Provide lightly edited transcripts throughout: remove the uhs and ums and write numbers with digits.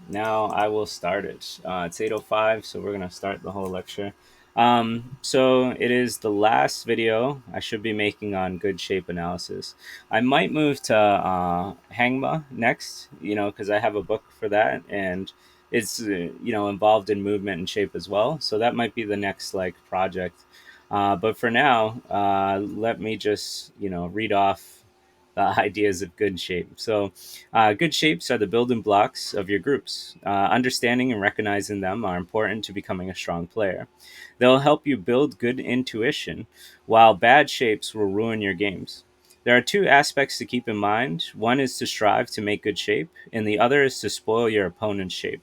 Now I will start it. It's 8:05, so we're gonna start the whole lecture. So it is the last video I should be making on good shape analysis. I might move to Hangma next, because I have a book for that, and it's involved in movement and shape as well. So that might be the next like project. But for now, let me just read off the ideas of good shape. So, good shapes are the building blocks of your groups. Understanding and recognizing them are important to becoming a strong player. They'll help you build good intuition, while bad shapes will ruin your games. There are two aspects to keep in mind. One is to strive to make good shape, and the other is to spoil your opponent's shape.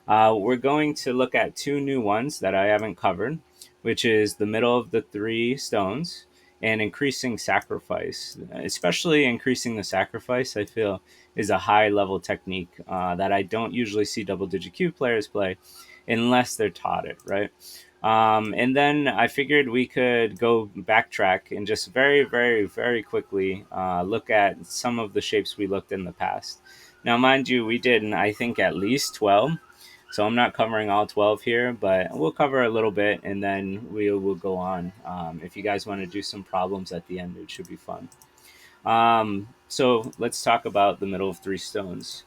We're going to look at two new ones that I haven't covered, which is the middle of the three stones and increasing sacrifice. Especially increasing the sacrifice, I feel, is a high level technique that I don't usually see double digit cube players play unless they're taught it, right? And then I figured we could go backtrack and just very, very, very quickly look at some of the shapes we looked in the past. Now, mind you, we did, I think, at least 12. So I'm not covering all 12 here, but we'll cover a little bit and then we will go on. If you guys want to do some problems at the end, it should be fun. So let's talk about the middle of three stones.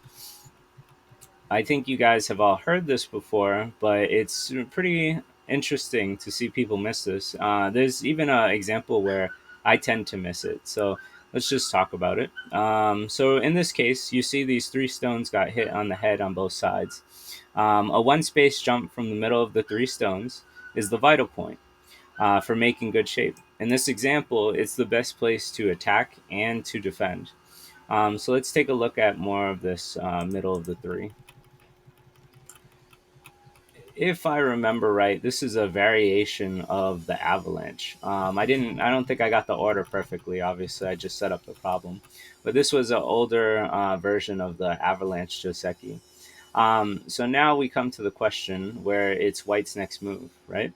I think you guys have all heard this before, but it's pretty interesting to see people miss this. There's even an example where I tend to miss it. So let's just talk about it. So in this case, you see these three stones got hit on the head on both sides. A one space jump from the middle of the three stones is the vital point for making good shape. In this example, it's the best place to attack and to defend. So let's take a look at more of this middle of the three. If I remember right, this is a variation of the avalanche. I don't think I got the order perfectly. Obviously, I just set up the problem, but this was an older version of the avalanche Joseki. So now we come to the question where it's White's next move, right?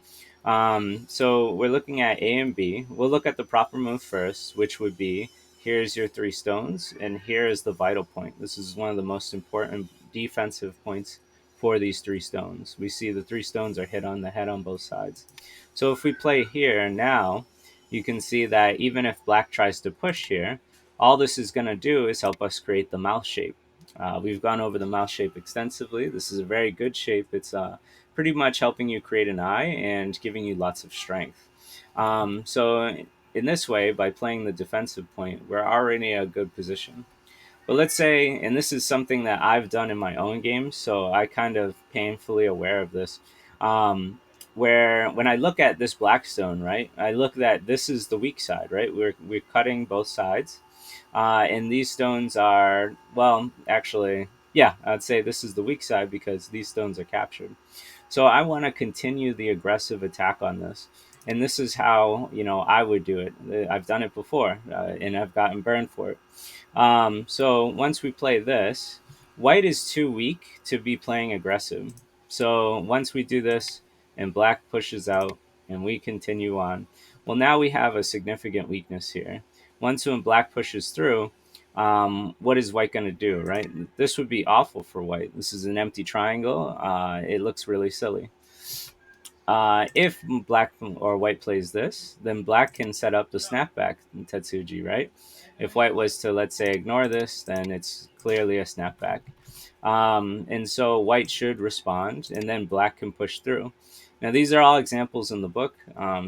So we're looking at A and B. We'll look at the proper move first, which would be here's your three stones, and here is the vital point. This is one of the most important defensive points for these three stones. We see the three stones are hit on the head on both sides. So if we play here now, you can see that even if black tries to push here, all this is going to do is help us create the mouth shape. We've gone over the mouth shape extensively. This is a very good shape. It's pretty much helping you create an eye and giving you lots of strength. So in this way, by playing the defensive point, we're already in a good position. But let's say, and this is something that I've done in my own games, so I kind of painfully aware of this. Um, where when I look at this blackstone, right, I look that this is the weak side, right? We're cutting both sides, and these stones are well, actually, yeah, I'd say this is the weak side because these stones are captured. So I want to continue the aggressive attack on this. And this is how, I would do it. I've done it before, and I've gotten burned for it. So once we play this, white is too weak to be playing aggressive. So once we do this and black pushes out and we continue on, well, now we have a significant weakness here. Once when black pushes through, what is white going to do, right? This would be awful for white. This is an empty triangle. It looks really silly. If black or white plays this, then black can set up the snapback in Tetsuji, right? If white was to, let's say, ignore this, then it's clearly a snapback. And so white should respond, and then black can push through. Now, these are all examples in the book,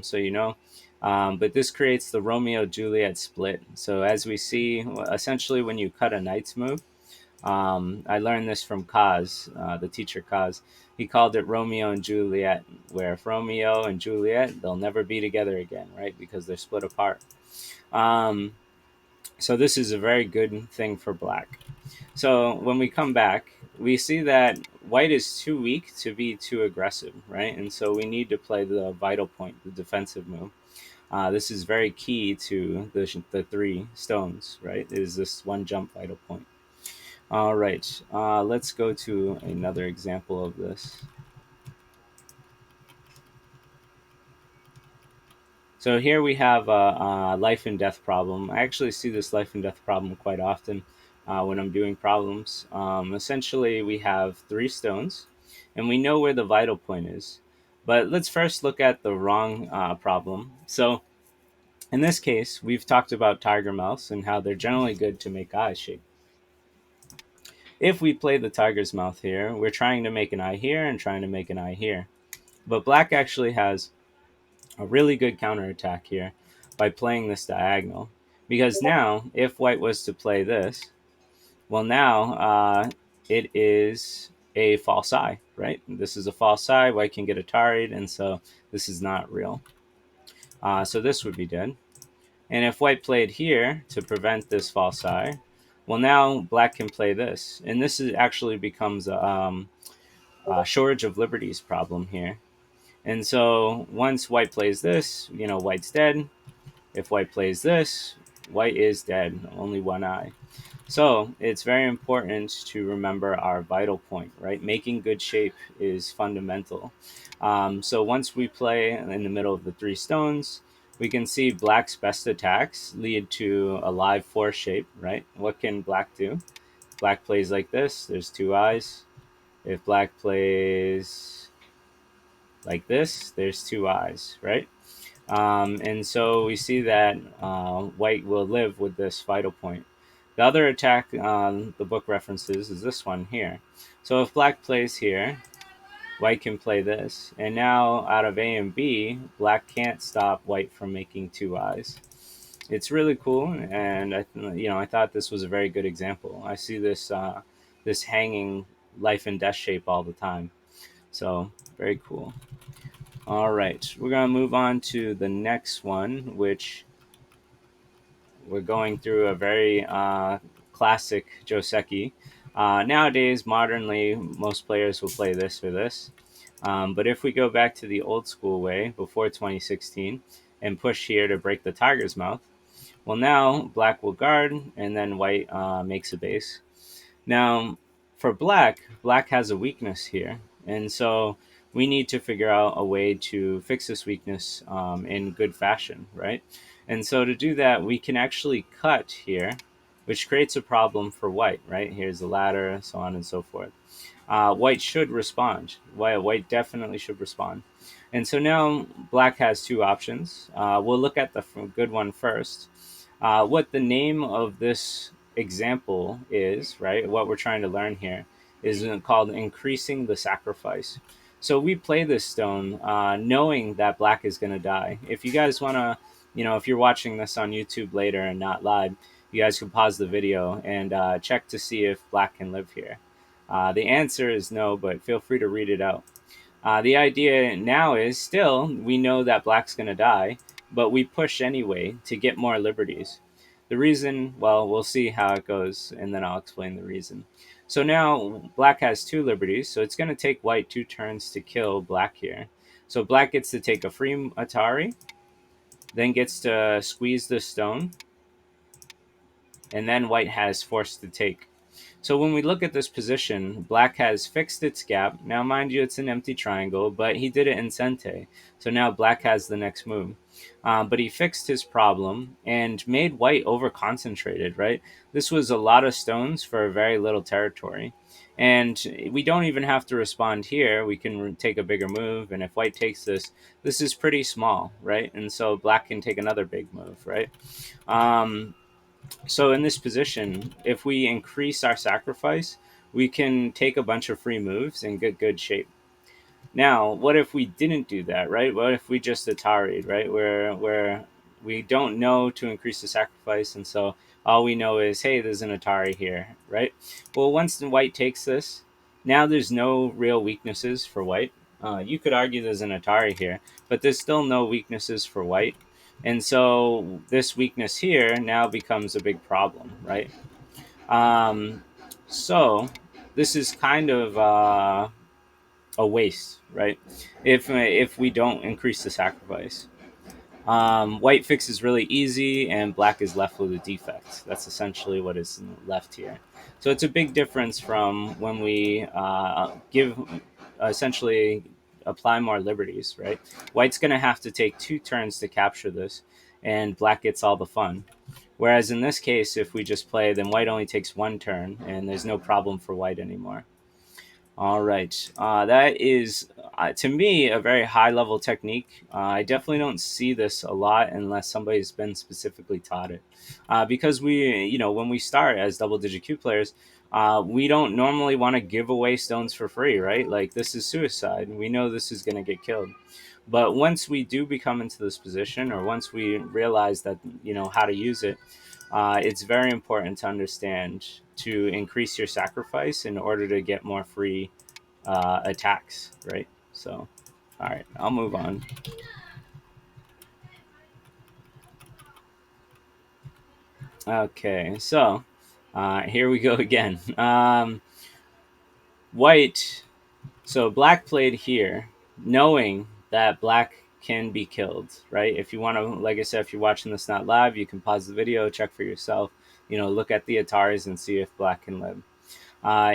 so you know. But this creates the Romeo Juliet split. So, as we see, essentially, when you cut a knight's move, I learned this from Kaz, the teacher Kaz. He called it Romeo and Juliet, where if Romeo and Juliet, they'll never be together again, right? Because they're split apart. Um, so this is a very good thing for black. So when we come back, we see that white is too weak to be too aggressive, right? And so we need to play the vital point, the defensive move. This is very key to the three stones, right? Is this one jump vital point. All right, let's go to another example of this. So here we have a life and death problem. I actually see this life and death problem quite often when I'm doing problems. Essentially, we have three stones, and we know where the vital point is. But let's first look at the wrong problem. So in this case, we've talked about tiger mouths and how they're generally good to make eye shape. If we play the tiger's mouth here, we're trying to make an eye here and trying to make an eye here. But black actually has a really good counterattack here by playing this diagonal. Because now, if white was to play this, well, now it is a false eye, right? This is a false eye. White can get ataried, and so this is not real. So this would be dead. And if white played here to prevent this false eye, well, now black can play this. And this is actually becomes a shortage of liberties problem here. And so once white plays this, white's dead. If white plays this, white is dead, only one eye. So it's very important to remember our vital point, right? Making good shape is fundamental. So once we play in the middle of the three stones, we can see black's best attacks lead to a live four shape, right? What can black do? Black plays like this, there's two eyes. If black plays like this, there's two eyes, right? And so we see that white will live with this vital point. The other attack the book references is this one here. So if black plays here, white can play this. And now out of A and B, black can't stop white from making two eyes. It's really cool, and I thought this was a very good example. I see this hanging life and death shape all the time. So very cool. All right, we're going to move on to the next one, which we're going through a very classic Joseki. Nowadays, modernly, most players will play this or this. But if we go back to the old school way before 2016 and push here to break the tiger's mouth, well, now black will guard and then white makes a base. Now, for black, black has a weakness here. And so we need to figure out a way to fix this weakness in good fashion, right? And so to do that, we can actually cut here, which creates a problem for white, right? Here's the ladder, so on and so forth. White should respond. White definitely should respond. And so now black has two options. We'll look at the good one first. What the name of this example is, right? What we're trying to learn here is called increasing the sacrifice. So we play this stone knowing that black is going to die. If you guys want to, if you're watching this on YouTube later and not live, you guys can pause the video and check to see if black can live here. The answer is no, but feel free to read it out. The idea now is still we know that black's going to die, but we push anyway to get more liberties. The reason, well, we'll see how it goes, and then I'll explain the reason. So now black has two liberties, so it's going to take white 2 turns to kill black here. So black gets to take a free Atari, then gets to squeeze the stone, and then white has forced to take. So when we look at this position, black has fixed its gap. Now, mind you, it's an empty triangle, but he did it in Sente. So now black has the next move. But he fixed his problem and made white over-concentrated, right? This was a lot of stones for very little territory. And we don't even have to respond here. We can take a bigger move. And if white takes this, this is pretty small, right? And so black can take another big move, right? So in this position, if we increase our sacrifice, we can take a bunch of free moves and get good shape. Now, what if we didn't do that, right? What if we just Atari'd, right? Where we don't know to increase the sacrifice, and so all we know is, hey, there's an Atari here, right? Well, once the white takes this, now there's no real weaknesses for white. You could argue there's an Atari here, but there's still no weaknesses for white. And so this weakness here now becomes a big problem, right? Um, so this is kind of a waste, right? If we don't increase the sacrifice. White fix is really easy, and black is left with a defect. That's essentially what is left here. So it's a big difference from when we give essentially apply more liberties, right? White's going to have to take 2 turns to capture this, and black gets all the fun. Whereas in this case, if we just play, then white only takes one turn, and there's no problem for white anymore. All right. That is, to me, a very high level technique. I definitely don't see this a lot unless somebody's been specifically taught it. Because when we start as double digit Q players, we don't normally want to give away stones for free, right? Like, this is suicide. We know this is going to get killed. But once we do become into this position, or once we realize that, how to use it, it's very important to understand to increase your sacrifice in order to get more free attacks, right? So, all right, I'll move on. Okay, so here we go again. White. So black played here, knowing that black can be killed, right? If you want to, like I said, if you're watching this not live, you can pause the video, check for yourself. Look at the Ataris and see if black can live.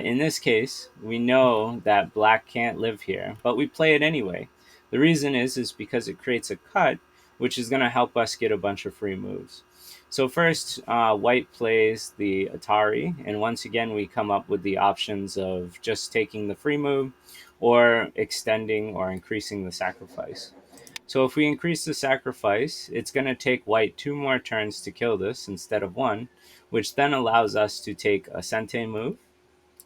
In this case, we know that black can't live here, but we play it anyway. The reason is because it creates a cut, which is going to help us get a bunch of free moves. So first, white plays the Atari, and once again, we come up with the options of just taking the free move or extending or increasing the sacrifice. So if we increase the sacrifice, it's going to take white 2 more turns to kill this instead of 1, which then allows us to take a Sente move,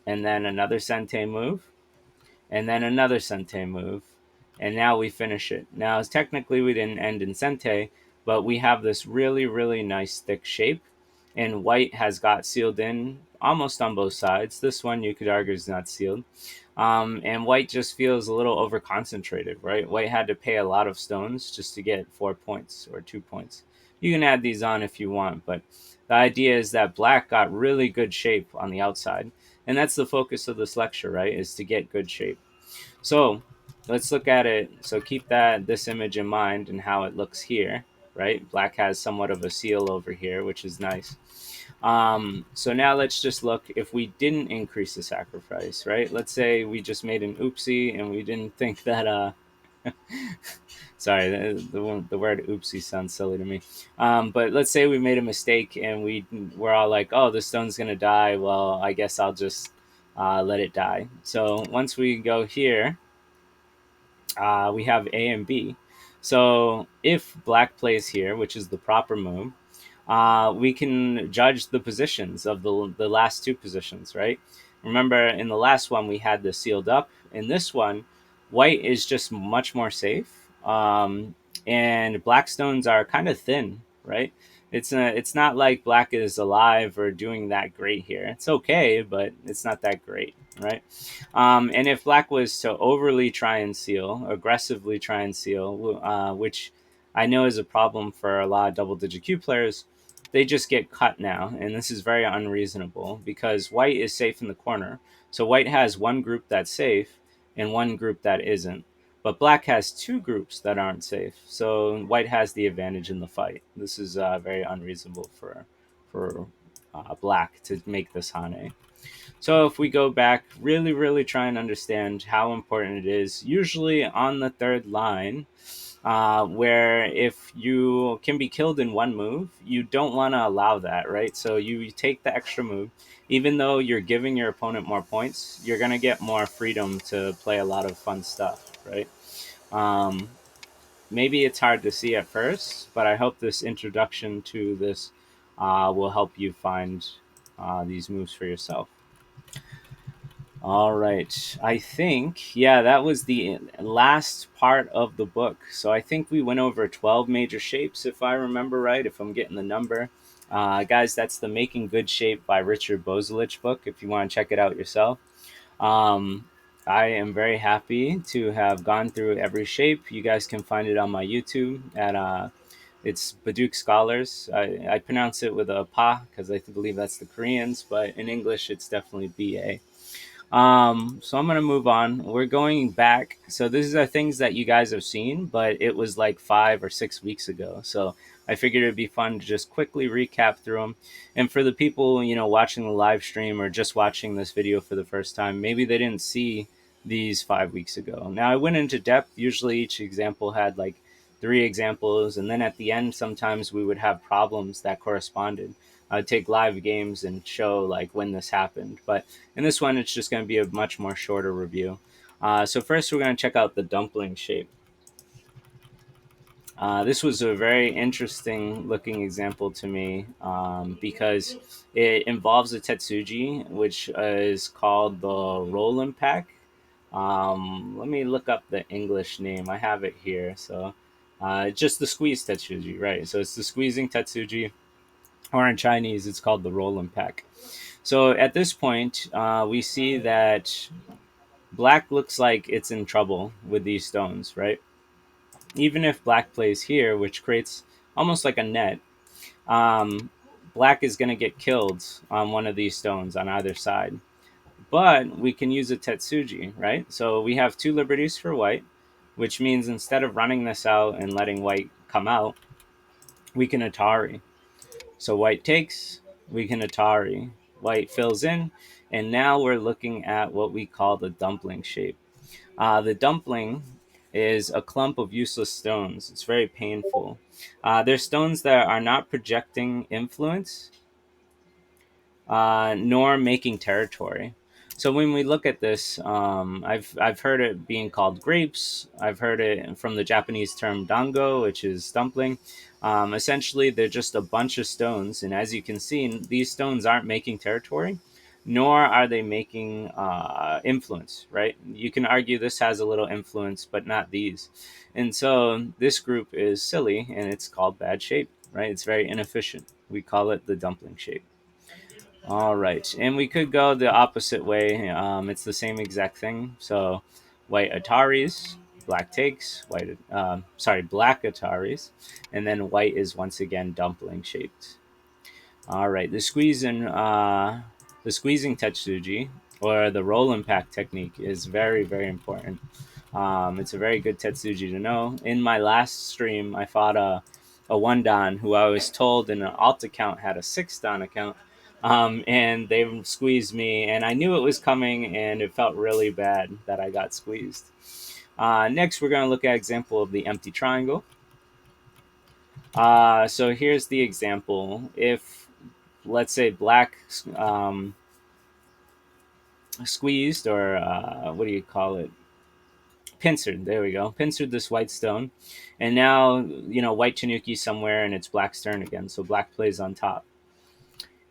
and then another Sente move, and then another Sente move, and now we finish it. Now, technically, we didn't end in Sente, but we have this really, really nice thick shape, and white has got sealed in almost on both sides. This one you could argue is not sealed. And white just feels a little over concentrated, right? White had to pay a lot of stones just to get 4 points or 2 points. You can add these on if you want, but the idea is that black got really good shape on the outside. And that's the focus of this lecture, right? Is to get good shape. So let's look at it. So keep this image in mind and how it looks here, right? Black has somewhat of a seal over here, which is nice. So now let's just look if we didn't increase the sacrifice, right? Let's say we just made an oopsie and we didn't think that sorry, the word oopsie sounds silly to me. But let's say we made a mistake and we're all like, oh, the stone's gonna die. Well, I guess I'll just let it die. So once we go here, we have A and B. So if black plays here, which is the proper move, we can judge the positions of the last two positions, right? Remember, in the last one, we had the sealed up. In this one, white is just much more safe. And black stones are kind of thin, right? It's not like black is alive or doing that great here. It's okay, but it's not that great, right? And if black was to overly try and seal, aggressively try and seal, which I know is a problem for a lot of double digit Q players, they just get cut now. And this is very unreasonable because white is safe in the corner. So white has one group that's safe and one group that isn't. But black has two groups that aren't safe. So white has the advantage in the fight. This is very unreasonable for black to make this Hane. So if we go back, really, really try and understand how important it is, usually on the third line, where if you can be killed in one move, you don't want to allow that, right? So you take the extra move. Even though you're giving your opponent more points, you're going to get more freedom to play a lot of fun stuff, right? Um, Maybe it's hard to see at first, but I hope this introduction to this will help you find these moves for yourself. All right. I think, yeah, that was the last part of the book. So I think we went over 12 major shapes, if I remember right, if I'm getting the number. Guys, that's the Making Good Shape by Richard Bozelich book, if you want to check it out yourself. Um, I am very happy to have gone through every shape. You guys can find it on my YouTube at it's Baduk Scholars. I pronounce it with a pa because I believe that's the Koreans, but in English it's definitely BA. So I'm gonna move on. We're going back. So these are things that you guys have seen, but it was like 5 or 6 weeks ago. So I figured it'd be fun to just quickly recap through them. And for the people, watching the live stream or just watching this video for the first time, maybe they didn't see these 5 weeks ago. Now I went into depth. Usually each example had like three examples, and then at the end, sometimes we would have problems that corresponded. I'd take live games and show like when this happened, but in this one, it's just going to be a much more shorter review. So first, we're going to check out the dumpling shape. This was a very interesting looking example to me because it involves a tetsuji, which is called the roll and pack. Let me look up the English name. I have it here. So, just the squeeze tetsuji, right? So it's the squeezing tetsuji, or in Chinese, it's called the roll and pack. So at this point, we see that black looks like it's in trouble with these stones, right? Even if black plays here, which creates almost like a net, um, black is going to get killed on one of these stones on either side. But we can use a Tetsuji, right? So we have two liberties for white, which means instead of running this out and letting white come out, we can Atari. So white takes, we can Atari. White fills in, and now we're looking at what we call the dumpling shape. The dumpling is a clump of useless stones. It's very painful. They're stones that are not projecting influence, nor making territory. So when we look at this, I've heard it being called grapes. I've heard it from the Japanese term dango, which is dumpling. Essentially, they're just a bunch of stones, and as you can see, these stones aren't making territory, nor are they making influence. Right? You can argue this has a little influence, but not these. And so this group is silly, and it's called bad shape. Right? It's very inefficient. We call it the dumpling shape. All right, and we could go the opposite way. It's the same exact thing. So, white Ataris, black takes, black Ataris, and then white is once again dumpling shaped. All right, the squeezing tetsuji or the roll impact technique is very very important. It's a very good tetsuji to know. In my last stream, I fought a one dan who I was told in an alt account had a six dan account, and they squeezed me, and I knew it was coming, and it felt really bad that I got squeezed. Next, we're going to look at example of the empty triangle. So here's the example. If let's say black squeezed, or what do you call it? Pincered. There we go. Pincered this white stone, and now white Tanuki somewhere, and it's black's turn again. So black plays on top.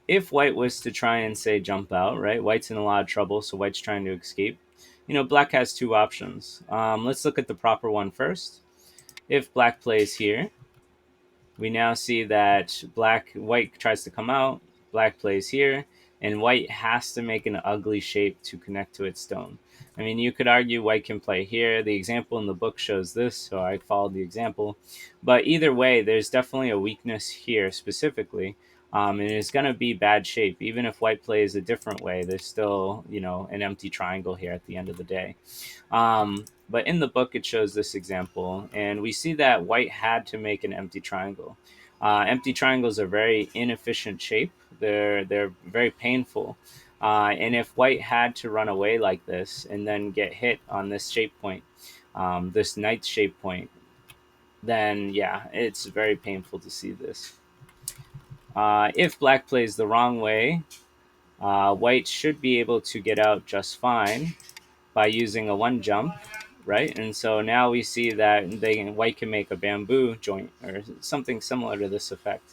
If white was to try and say jump out, right? White's in a lot of trouble, so white's trying to escape. Black has two options. Let's look at the proper one first. If black plays here, we now see that white tries to come out, black plays here, and white has to make an ugly shape to connect to its stone. I mean, you could argue white can play here. The example in the book shows this, so I followed the example. But either way, there's definitely a weakness here specifically, and it's going to be bad shape. Even if white plays a different way, there's still, an empty triangle here at the end of the day. But in the book, it shows this example, and we see that white had to make an empty triangle. Empty triangles are very inefficient shape. They're very painful. And if white had to run away like this and then get hit on this shape point, this ninth shape point, then yeah, it's very painful to see this. If black plays the wrong way, white should be able to get out just fine by using a one jump, right? And so now we see that white can make a bamboo joint or something similar to this effect.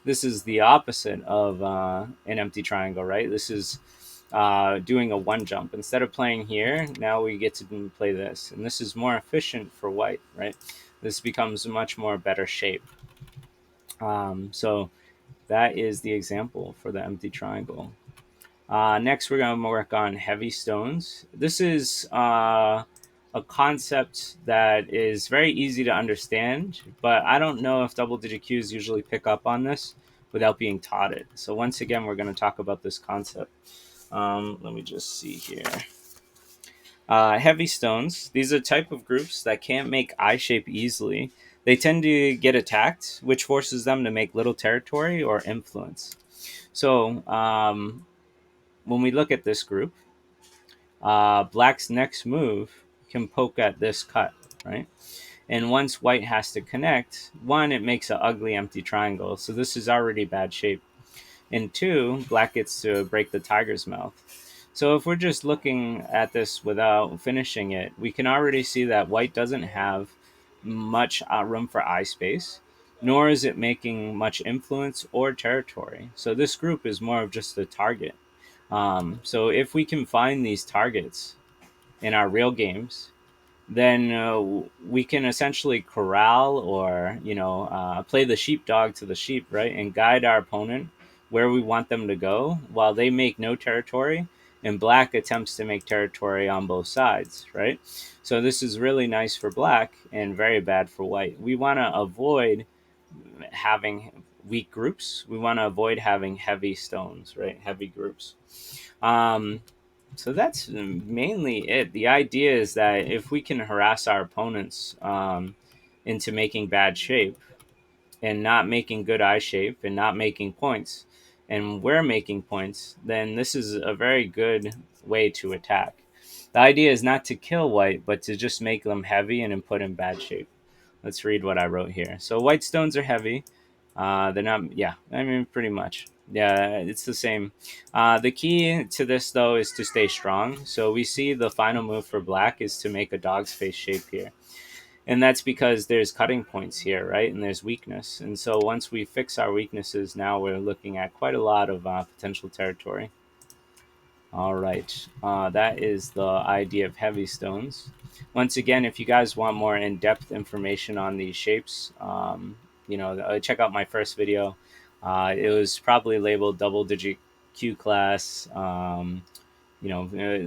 This is the opposite of an empty triangle, right? This is doing a one jump. Instead of playing here, now we get to play this. And this is more efficient for white, right? This becomes a much more better shape. So that is the example for the empty triangle. Next, we're going to work on heavy stones. This is a concept that is very easy to understand, but I don't know if double digit Qs usually pick up on this without being taught it. So once again, we're going to talk about this concept. Let me just see here. Heavy stones. These are type of groups that can't make eye shape easily. They tend to get attacked, which forces them to make little territory or influence. So when we look at this group, black's next move can poke at this cut, right? And once white has to connect, one, it makes an ugly empty triangle. So this is already bad shape. And two, black gets to break the tiger's mouth. So if we're just looking at this without finishing it, we can already see that white doesn't have much room for eye space, nor is it making much influence or territory. So this group is more of just a target. So if we can find these targets in our real games, then we can essentially corral or play the sheepdog to the sheep, right, and guide our opponent where we want them to go while they make no territory and black attempts to make territory on both sides, right? So this is really nice for black and very bad for white. We want to avoid having weak groups. We want to avoid having heavy stones, right? Heavy groups. um, so that's mainly it. The idea is that if we can harass our opponents into making bad shape and not making good eye shape and not making points, and we're making points, then this is a very good way to attack. The idea is not to kill white, but to just make them heavy and put in bad shape. Let's read what I wrote here. So white stones are heavy. They're not, yeah, I mean, pretty much. Yeah, it's the same. The key to this, though, is to stay strong. So we see the final move for black is to make a dog's face shape here. And that's because there's cutting points here, right? And there's weakness. And so once we fix our weaknesses, now we're looking at quite a lot of potential territory. All right, that is the idea of heavy stones. Once again, if you guys want more in-depth information on these shapes, check out my first video. It was probably labeled double-digit Q class.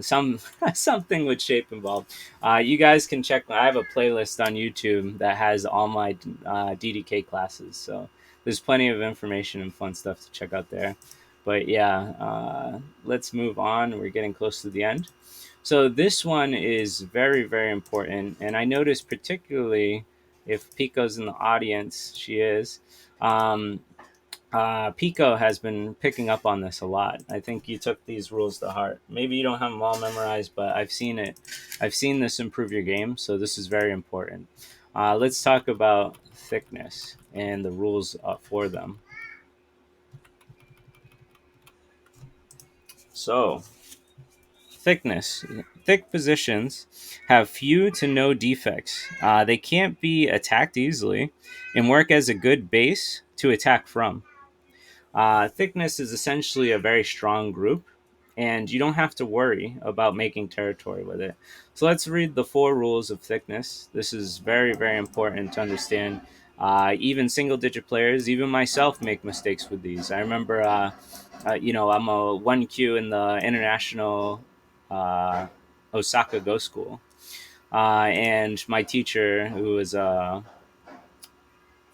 Some something with shape involved. You guys can check. I have a playlist on YouTube that has all my DDK classes. So there's plenty of information and fun stuff to check out there. But yeah, let's move on. We're getting close to the end. So this one is very, very important. And I noticed particularly if Pico's in the audience, she is. Um, Pico has been picking up on this a lot. I think you took these rules to heart. Maybe you don't have them all memorized, but I've seen it. I've seen this improve your game, so this is very important. Let's talk about thickness and the rules for them. So, thickness. Thick positions have few to no defects. They can't be attacked easily and work as a good base to attack from. Thickness is essentially a very strong group, and you don't have to worry about making territory with it. So let's read the 4 rules of thickness. This is very, very important to understand. Even single digit players, even myself, make mistakes with these. I remember, I'm a 1Q in the international uh, Osaka Go School. And my teacher, who was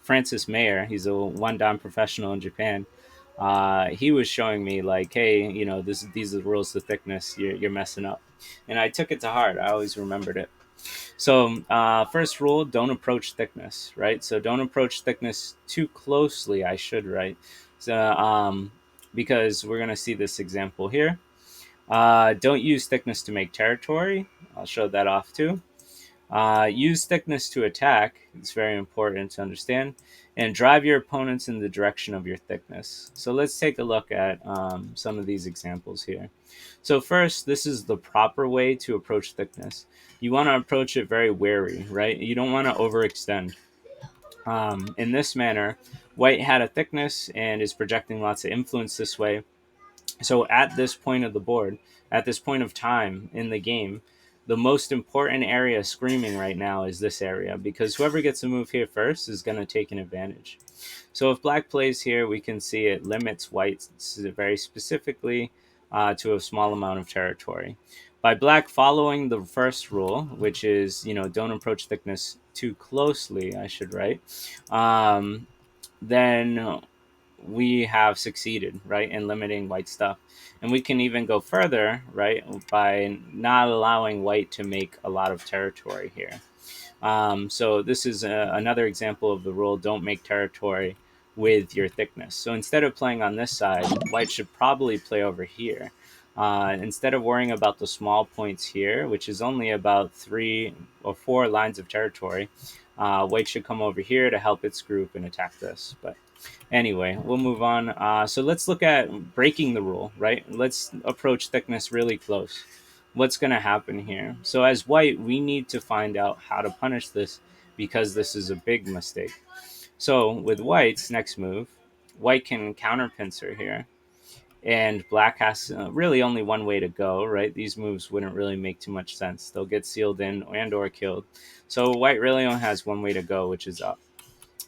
Francis Mayer, he's a one-time professional in Japan. He was showing me like, hey, these are the rules of thickness. You're messing up, and I took it to heart. I always remembered it. So first rule: don't approach thickness. Right. So don't approach thickness too closely. I should right. So because we're gonna see this example here. Don't use thickness to make territory. I'll show that off too. Use thickness to attack. It's very important to understand. And drive your opponents in the direction of your thickness. So let's take a look at some of these examples here. So first, this is the proper way to approach thickness. You want to approach it very wary, right? You don't want to overextend. In this manner, white had a thickness and is projecting lots of influence this way. So at this point of the board, at this point of time in the game, the most important area screaming right now is this area because whoever gets a move here first is going to take an advantage. So if black plays here, we can see it limits white very specifically to a small amount of territory. By black following the first rule, which is, don't approach thickness too closely, I should write, then we have succeeded, right, in limiting white stuff. And we can even go further, right, by not allowing white to make a lot of territory here. So this is another example of the rule, don't make territory with your thickness. So instead of playing on this side, white should probably play over here. Instead of worrying about the small points here, which is only about 3 or 4 lines of territory, white should come over here to help its group and attack this. But anyway, we'll move on. So let's look at breaking the rule, right? Let's approach thickness really close. What's going to happen here? So as white, we need to find out how to punish this because this is a big mistake. So with white's next move, white can counter pincer here, and black has really only one way to go, right? These moves wouldn't really make too much sense. They'll get sealed in and or killed. So white really only has one way to go, which is up.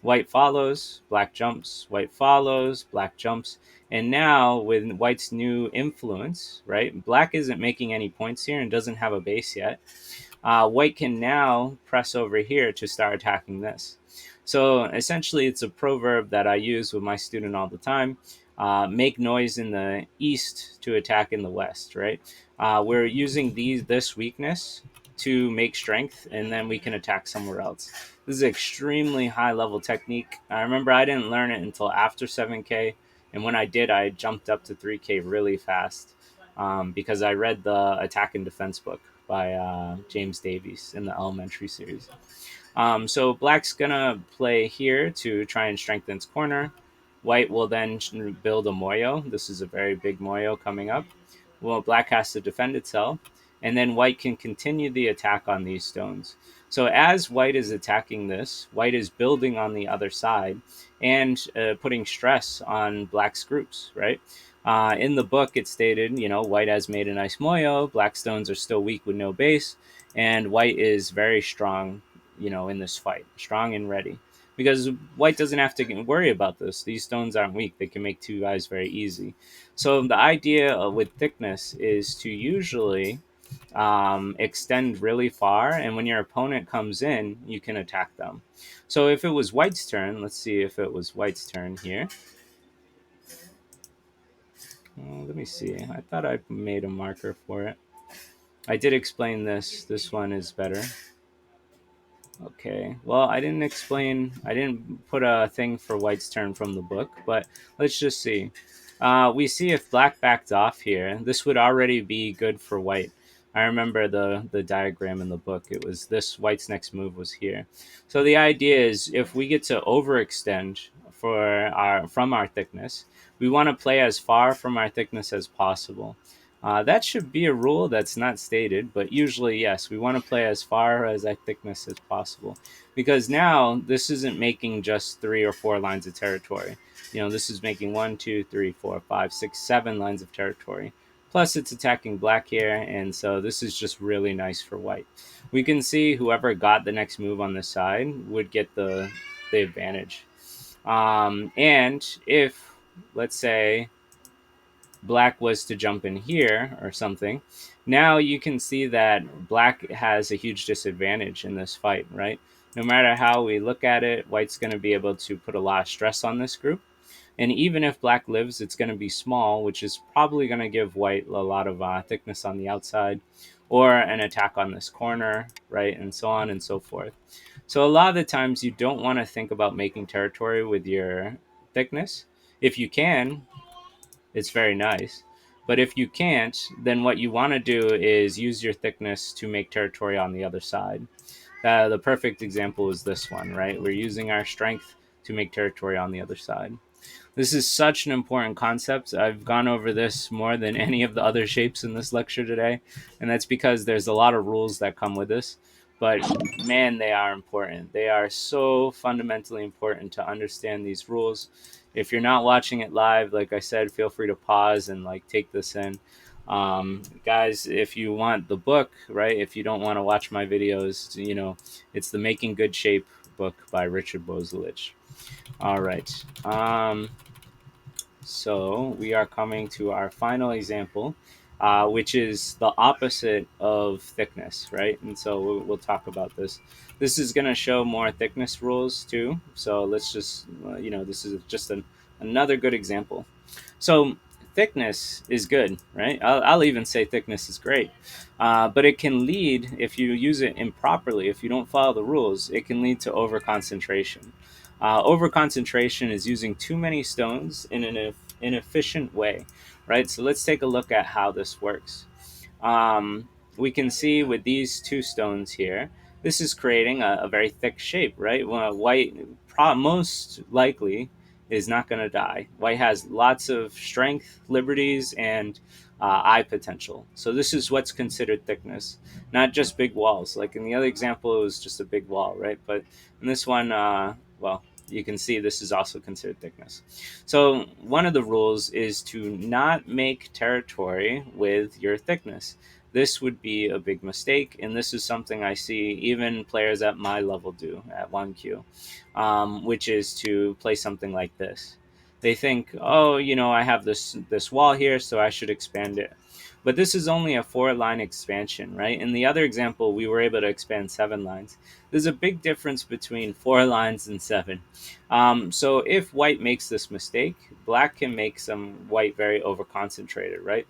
White follows, black jumps, white follows, black jumps. And now with white's new influence, right? Black isn't making any points here and doesn't have a base yet. White can now press over here to start attacking this. So essentially, it's a proverb that I use with my student all the time. Make noise in the east to attack in the west, right? We're using this weakness to make strength, and then we can attack somewhere else. This is an extremely high level technique. I remember I didn't learn it until after 7K, and when I did, I jumped up to 3K really fast because I read the Attack and Defense book by James Davies in the elementary series. So black's gonna play here to try and strengthen its corner. White will then build a Moyo. This is a very big Moyo coming up. Well, black has to defend itself, and then white can continue the attack on these stones. So as white is attacking this, white is building on the other side and putting stress on black's groups, right? In the book, it stated, white has made a nice Moyo, black stones are still weak with no base, and white is very strong, in this fight, strong and ready. Because white doesn't have to worry about this. These stones aren't weak. They can make 2 eyes very easy. So the idea with thickness is to usually extend really far, and when your opponent comes in, you can attack them. So if it was white's turn, let's see if it was white's turn here. Let me see. I thought I made a marker for it. I did explain this. This one is better. Okay. Well, I didn't put a thing for white's turn from the book, but let's just see. We see if black backed off here, this would already be good for white. I remember the diagram in the book. It was this white's next move was here. So the idea is if we get to overextend from our thickness, we want to play as far from our thickness as possible. That should be a rule that's not stated, but usually, yes, we want to play as far as our thickness as possible. Because now this isn't making just 3 or 4 lines of territory. This is making 1, 2, 3, 4, 5, 6, 7 lines of territory. Plus, it's attacking black here, and so this is just really nice for white. We can see whoever got the next move on this side would get the advantage. And if, let's say, black was to jump in here or something, now you can see that black has a huge disadvantage in this fight, right? No matter how we look at it, white's going to be able to put a lot of stress on this group. And even if black lives, it's going to be small, which is probably going to give white a lot of thickness on the outside or an attack on this corner, right? And so on and so forth. So a lot of the times you don't want to think about making territory with your thickness. If you can, it's very nice. But if you can't, then what you want to do is use your thickness to make territory on the other side. The perfect example is this one, right? We're using our strength to make territory on the other side. This is such an important concept. I've gone over this more than any of the other shapes in this lecture today, and that's because there's a lot of rules that come with this. But man, they are important. They are so fundamentally important to understand these rules. If you're not watching it live, like I said, feel free to pause and take this in. Guys, if you want the book, right? If you don't want to watch my videos, it's the Making Good Shape book by Richard Bozelich. All right. So we are coming to our final example, which is the opposite of thickness, right? And so we'll talk about this. This is going to show more thickness rules too. So let's just, this is just another good example. So thickness is good, right? I'll even say thickness is great. But it can lead, if you use it improperly, if you don't follow the rules, it can lead to overconcentration. Overconcentration is using too many stones in an efficient way, right? So let's take a look at how this works. Um, we can see with these two stones here, this is creating a very thick shape, right? Well, white most likely is not going to die. White has lots of strength, liberties, and eye potential. So this is what's considered thickness, not just big walls. Like in the other example, it was just a big wall, right? But in this one, well, you can see this is also considered thickness. So one of the rules is to not make territory with your thickness. This would be a big mistake, and this is something I see even players at my level do at 1Q, which is to play something like this. They think, oh, I have this wall here, so I should expand it. But this is only a 4 line expansion, right? In the other example, we were able to expand 7 lines. There's a big difference between 4 lines and seven. So if white makes this mistake, black can make some white very over concentrated, right?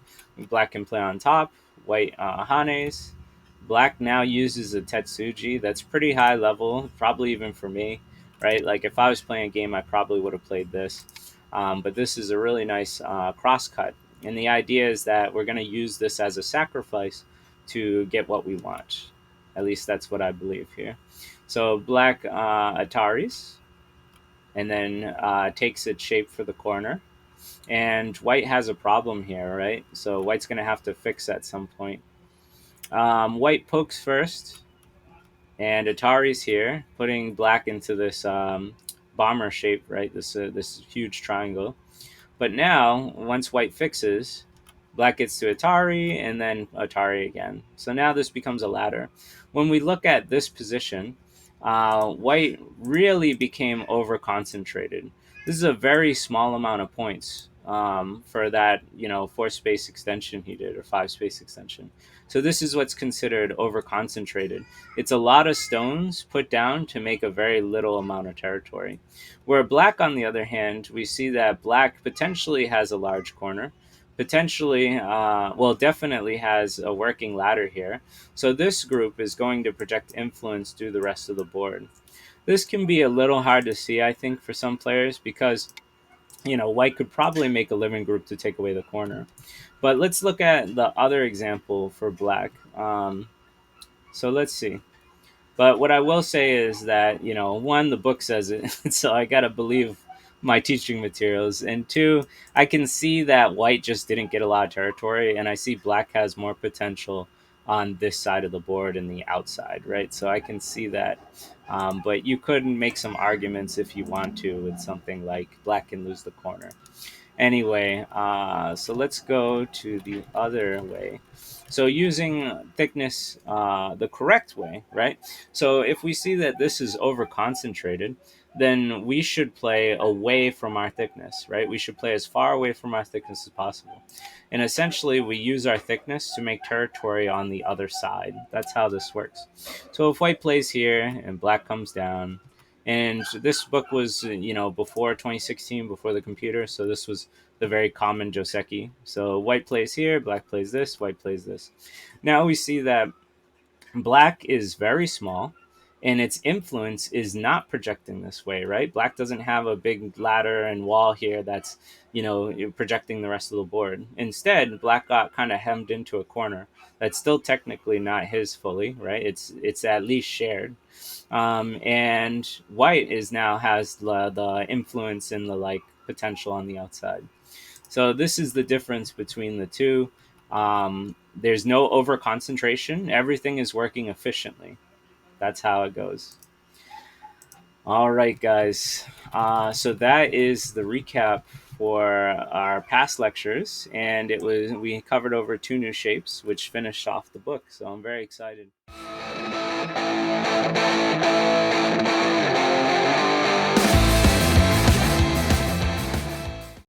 Black can play on top, white hanes. Black now uses a Tetsuji that's pretty high level, probably even for me, right? Like if I was playing a game, I probably would have played this. But this is a really nice cross cut. And the idea is that we're going to use this as a sacrifice to get what we want. At least that's what I believe here. So black Ataris, and then takes its shape for the corner. And white has a problem here, right? So white's going to have to fix at some point. White pokes first, and Atari's here, putting black into this bomber shape, right? This huge triangle. But now, once white fixes, black gets to Atari and then Atari again. So now this becomes a ladder. When we look at this position, white really became over concentrated. This is a very small amount of points for that, 4 space extension he did, or 5 space extension. So this is what's considered over concentrated. It's a lot of stones put down to make a very little amount of territory. Where black, on the other hand, we see that black potentially has a large corner, potentially, well, definitely has a working ladder here. So this group is going to project influence through the rest of the board. This can be a little hard to see, I think, for some players because, white could probably make a living group to take away the corner. But let's look at the other example for black. So let's see. But what I will say is that, one, the book says it, so I got to believe my teaching materials. And two, I can see that white just didn't get a lot of territory, and I see black has more potential on this side of the board and the outside, right? So I can see that. But you could make some arguments if you want to with something like black can lose the corner. Anyway, so let's go to the other way. So using thickness the correct way, right? So if we see that this is over concentrated, then we should play away from our thickness, right? We should play as far away from our thickness as possible. And essentially, we use our thickness to make territory on the other side. That's how this works. So if white plays here and black comes down, and this book was, before 2016, before the computer. So this was the very common Joseki. So white plays here, black plays this, white plays this. Now we see that black is very small and its influence is not projecting this way, right? Black doesn't have a big ladder and wall here that's, projecting the rest of the board. Instead, black got kind of hemmed into a corner that's still technically not his fully, right? It's at least shared. And white is now has the influence and the like potential on the outside. So this is the difference between the two. There's no over concentration. Everything is working efficiently. That's how it goes. All right, guys. So that is the recap for our past lectures, and we covered over 2 new shapes, which finished off the book. So I'm very excited.